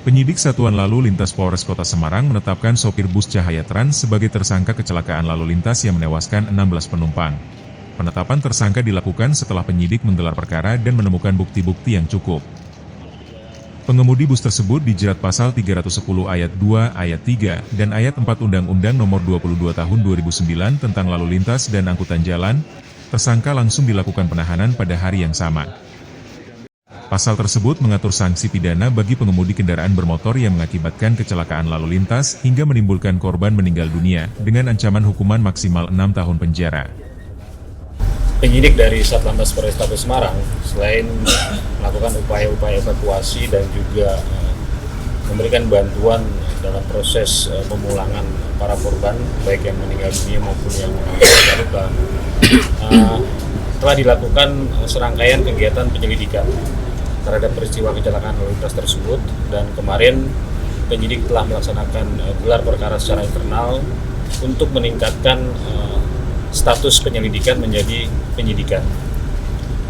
Penyidik Satuan Lalu Lintas Polres Kota Semarang menetapkan sopir bus Cahaya Trans sebagai tersangka kecelakaan lalu lintas yang menewaskan 16 penumpang. Penetapan tersangka dilakukan setelah penyidik menggelar perkara dan menemukan bukti-bukti yang cukup. Pengemudi bus tersebut dijerat pasal 310 ayat 2, ayat 3, dan ayat 4 Undang-Undang Nomor 22 Tahun 2009 tentang Lalu Lintas dan Angkutan Jalan. Tersangka langsung dilakukan penahanan pada hari yang sama. Pasal tersebut mengatur sanksi pidana bagi pengemudi kendaraan bermotor yang mengakibatkan kecelakaan lalu lintas hingga menimbulkan korban meninggal dunia, dengan ancaman hukuman maksimal 6 tahun penjara. Penyidik dari Satlantas Polrestabes Semarang, selain melakukan upaya-upaya evakuasi dan juga memberikan bantuan dalam proses pemulangan para korban, baik yang meninggal dunia maupun yang luka, telah dilakukan serangkaian kegiatan penyelidikan terhadap peristiwa kecelakaan lalu lintas tersebut, dan kemarin penyidik telah melaksanakan gelar perkara secara internal untuk meningkatkan status penyelidikan menjadi penyidikan.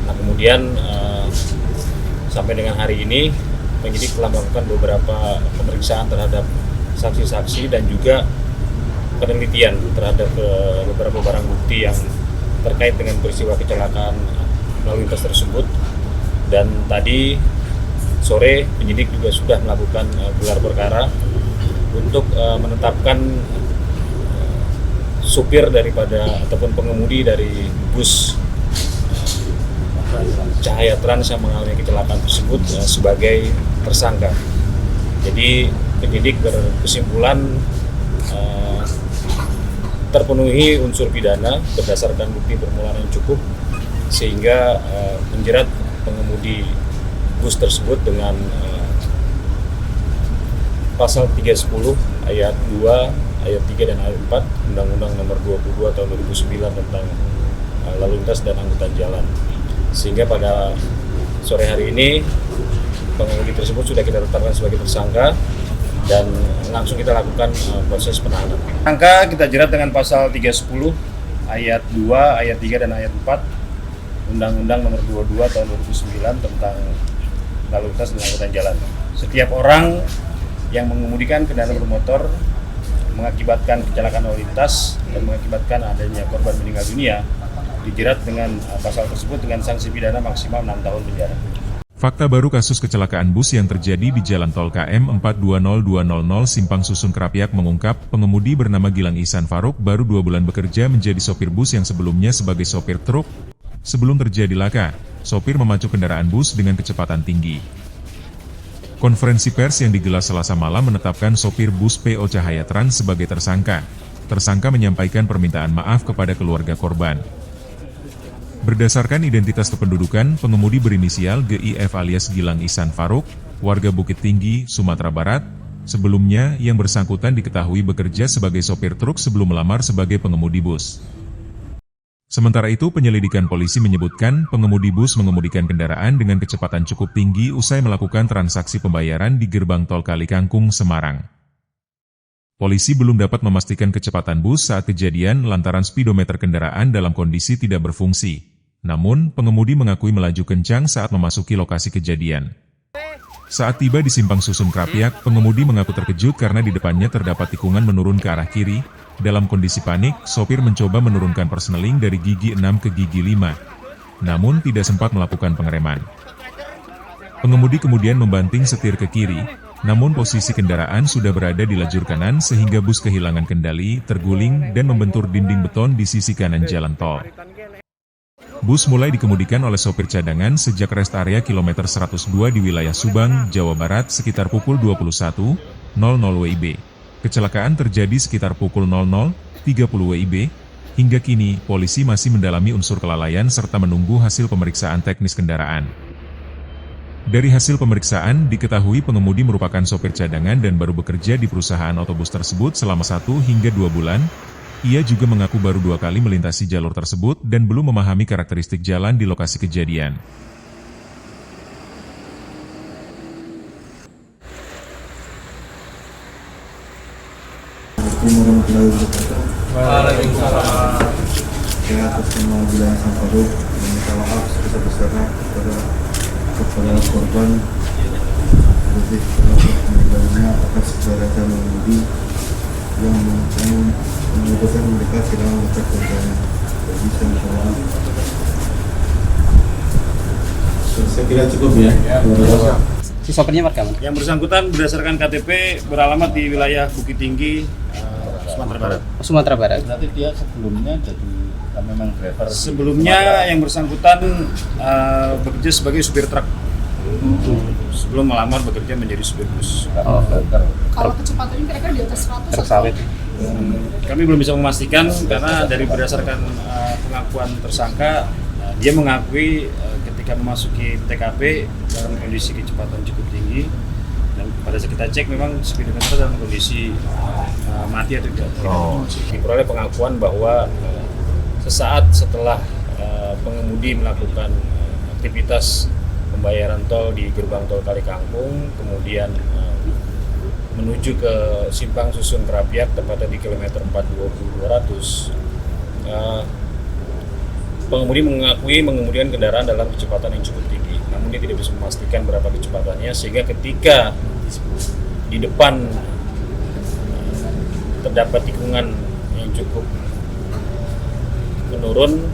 Nah, kemudian sampai dengan hari ini penyidik telah melakukan beberapa pemeriksaan terhadap saksi-saksi dan juga penelitian terhadap beberapa barang bukti yang terkait dengan peristiwa kecelakaan lalu lintas tersebut. Dan tadi sore penyidik juga sudah melakukan gelar perkara untuk menetapkan supir daripada ataupun pengemudi dari bus Cahaya Trans yang mengalami kecelakaan tersebut sebagai tersangka. Jadi penyidik berkesimpulan terpenuhi unsur pidana berdasarkan bukti permulaan yang cukup, sehingga menjerat pengemudi bus tersebut dengan pasal 310 ayat 2, ayat 3 dan ayat 4 Undang-Undang Nomor 22 Tahun 2009 tentang Lalu Lintas dan Angkutan Jalan. Sehingga pada sore hari ini pengemudi tersebut sudah kita tetapkan sebagai tersangka dan langsung kita lakukan proses penahanan. Tersangka kita jerat dengan pasal 310 ayat 2, ayat 3 dan ayat 4 Undang-Undang Nomor 22 Tahun 2009 tentang Lalu Lintas dan Angkutan Jalan. Setiap orang yang mengemudikan kendaraan bermotor mengakibatkan kecelakaan lalu lintas dan mengakibatkan adanya korban meninggal dunia dijerat dengan pasal tersebut dengan sanksi pidana maksimal 6 tahun penjara. Fakta baru kasus kecelakaan bus yang terjadi di Jalan Tol KM 420200 Simpang Susun Krapyak mengungkap pengemudi bernama Gilang Ihsan Farouk baru 2 bulan bekerja menjadi sopir bus yang sebelumnya sebagai sopir truk. Sebelum terjadi laka, sopir memacu kendaraan bus dengan kecepatan tinggi. Konferensi pers yang digelar Selasa malam menetapkan sopir bus PO Cahaya Trans sebagai tersangka. Tersangka menyampaikan permintaan maaf kepada keluarga korban. Berdasarkan identitas kependudukan, pengemudi berinisial GIF alias Gilang Ihsan Farouk, warga Bukit Tinggi, Sumatera Barat. Sebelumnya, yang bersangkutan diketahui bekerja sebagai sopir truk sebelum melamar sebagai pengemudi bus. Sementara itu, penyelidikan polisi menyebutkan pengemudi bus mengemudikan kendaraan dengan kecepatan cukup tinggi usai melakukan transaksi pembayaran di gerbang tol Kalikangkung, Semarang. Polisi belum dapat memastikan kecepatan bus saat kejadian lantaran speedometer kendaraan dalam kondisi tidak berfungsi. Namun, pengemudi mengakui melaju kencang saat memasuki lokasi kejadian. Saat tiba di Simpang Susun Krapyak, pengemudi mengaku terkejut karena di depannya terdapat tikungan menurun ke arah kiri. Dalam kondisi panik, sopir mencoba menurunkan persneling dari gigi 6 ke gigi 5. Namun tidak sempat melakukan pengereman. Pengemudi kemudian membanting setir ke kiri, namun posisi kendaraan sudah berada di lajur kanan sehingga bus kehilangan kendali, terguling, dan membentur dinding beton di sisi kanan jalan tol. Bus mulai dikemudikan oleh sopir cadangan sejak rest area kilometer 102 di wilayah Subang, Jawa Barat sekitar pukul 21.00 WIB. Kecelakaan terjadi sekitar pukul 00.30 WIB. Hingga kini, polisi masih mendalami unsur kelalaian serta menunggu hasil pemeriksaan teknis kendaraan. Dari hasil pemeriksaan, diketahui pengemudi merupakan sopir cadangan dan baru bekerja di perusahaan otobus tersebut selama 1 hingga 2 bulan. Ia juga mengaku baru 2 kali melintasi jalur tersebut dan belum memahami karakteristik jalan di lokasi kejadian. Waalaikumsalam. Saya atas nama Gilang Ihsan Farouk meminta maaf sebesar-besarnya kepada korban kasih meninggalnya atas saudara mengemudi yang menyebabkan mereka kehilangan mata kerjanya. Jadi saya minta maaf. Saya kira cukup ya. Si sopirnya warga mana? Yang bersangkutan berdasarkan KTP beralamat di wilayah Bukit Tinggi, Sumatera Barat. Sumatera Barat. Berarti dia sebelumnya jadi memang driver. Sebelumnya yang bersangkutan bekerja sebagai supir truk. Sebelum melamar bekerja menjadi supir bus. Kalau kecepatannya kira-kira di atas 100 Truk sawit. Kami belum bisa memastikan karena dari berdasarkan pengakuan tersangka, dia mengakui ketika memasuki TKP dalam kondisi kecepatan cukup tinggi, dan pada saat kita cek memang speedometer dalam kondisi mati atau tidak. Diperoleh pengakuan bahwa sesaat setelah pengemudi melakukan aktivitas pembayaran tol di gerbang tol Kali Kangkung, kemudian menuju ke simpang susun Kerapiak tepatnya di kilometer 420-200, pengemudi mengakui mengemudikan kendaraan dalam kecepatan yang cukup tinggi, namun dia tidak bisa memastikan berapa kecepatannya, sehingga ketika di depan terdapat tikungan yang cukup menurun,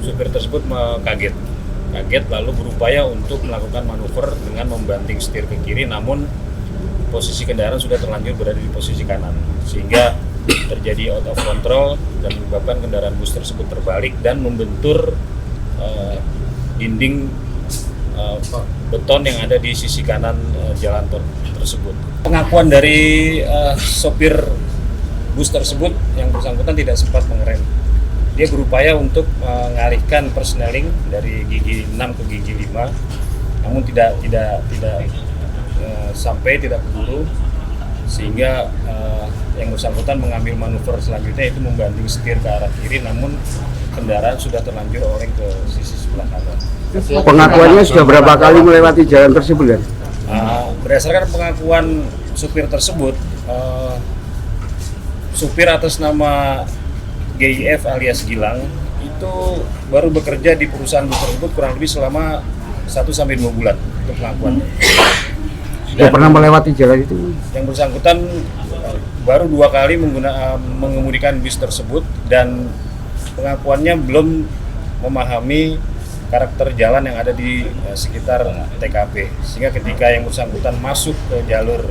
supir tersebut kaget lalu berupaya untuk melakukan manuver dengan membanting setir ke kiri, namun posisi kendaraan sudah terlanjur berada di posisi kanan, sehingga terjadi out of control dan menyebabkan kendaraan bus tersebut terbalik dan membentur dinding beton yang ada di sisi kanan jalan tersebut. Pengakuan dari sopir bus tersebut yang bersangkutan tidak sempat mengerem. Dia berupaya untuk mengalihkan persneling dari gigi 6 ke gigi 5, namun tidak sampai, tidak keburu, sehingga yang bersangkutan mengambil manuver selanjutnya itu membanting setir ke arah kiri, namun kendaraan sudah terlanjur oleng ke sisi sebelah kanan. Pengakuannya sudah berapa kali melewati jalan tersebut kan? Berdasarkan pengakuan supir tersebut, supir atas nama GIF alias Gilang itu baru bekerja di perusahaan bus tersebut kurang lebih selama 1-2 bulan untuk pengakuan. Sudah pernah melewati jalan itu? Yang bersangkutan baru 2 kali mengemudikan bis tersebut, dan pengakuannya belum memahami karakter jalan yang ada di sekitar TKP, sehingga ketika yang bersangkutan masuk ke jalur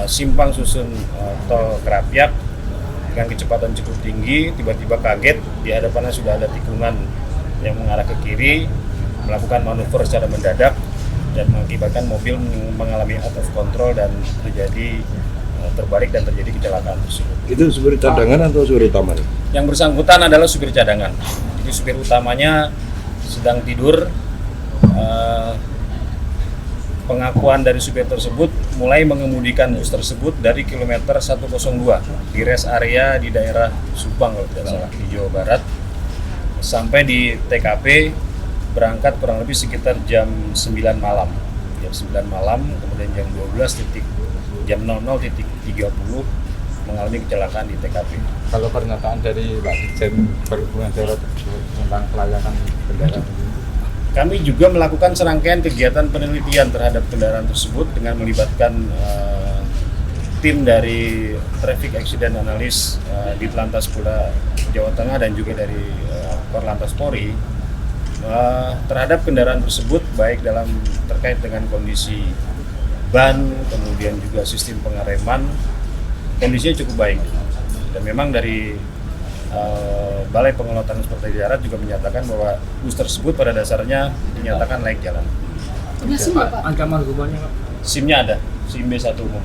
simpang susun tol Kerapiak dengan kecepatan cukup tinggi, tiba-tiba kaget, di hadapannya sudah ada tikungan yang mengarah ke kiri, melakukan manuver secara mendadak dan mengakibatkan mobil mengalami out of control dan terjadi terbalik dan terjadi kecelakaan tersebut. Itu supir cadangan atau supir utama? Yang bersangkutan adalah supir cadangan. Jadi supir utamanya sedang tidur. Pengakuan dari supir tersebut mulai mengemudikan bus tersebut dari kilometer 102 di rest area di daerah Subang kalau tidak salah di Jawa Barat, sampai di TKP berangkat kurang lebih sekitar jam 9 malam. Jam 9 malam, kemudian jam 00.30 mengalami kecelakaan di TKP. Kalau pernyataan dari Pak Dirjen Perhubungan Darat tentang kelayakan kendaraan, kami juga melakukan serangkaian kegiatan penelitian terhadap kendaraan tersebut dengan melibatkan tim dari Traffic Accident Analyst di Telantas Polda Jawa Tengah dan juga dari Korlantas Polri terhadap kendaraan tersebut, baik dalam terkait dengan kondisi ban, kemudian juga sistem pengereman, kondisinya cukup baik. Dan memang dari Balai Pengelola Transportasi Darat juga menyatakan bahwa bus tersebut pada dasarnya dinyatakan layak jalan. Punya SIM Pak? ancaman hukumannya SIM-nya ada, SIM B1 umum.